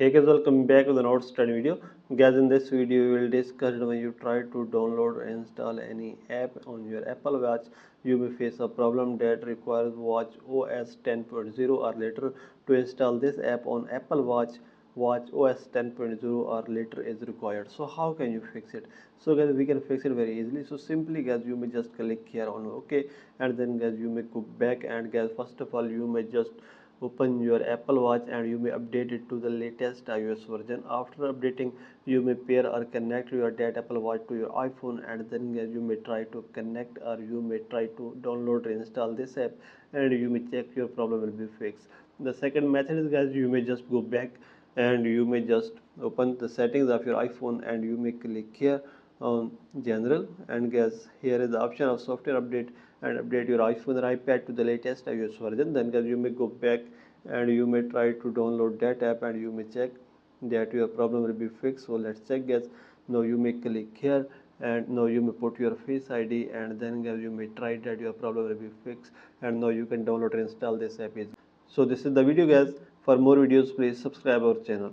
Hey guys, welcome back with another study video. Guys, in this video we will discuss when you try to download or install any app on your Apple Watch, you may face a problem that requires watchOS 10.0 or later. To install this app on Apple Watch, watchOS 10.0 or later is required. So how can you fix it? So guys, we can fix it very easily. So simply guys, you may just click here on OK, and then guys you may go back, and guys first of all you may just open your Apple Watch and you may update it to the latest iOS version. After updating, you may pair or connect that Apple Watch to your iPhone, and then you may try to connect or you may try to download or install this app, and you may check your problem will be fixed. The second method is guys, you may just go back and you may just open the settings of your iPhone and you may click here on general, and guys here is the option of software update, and update your iPhone or iPad to the latest iOS version. Then guys you may go back and you may try to download that app and you may check that your problem will be fixed. So let's check guys. Now you may click here and now you may put your face ID, and then guys you may try that your problem will be fixed, and now you can download and install this app. So this is the video guys. For more videos please subscribe our channel.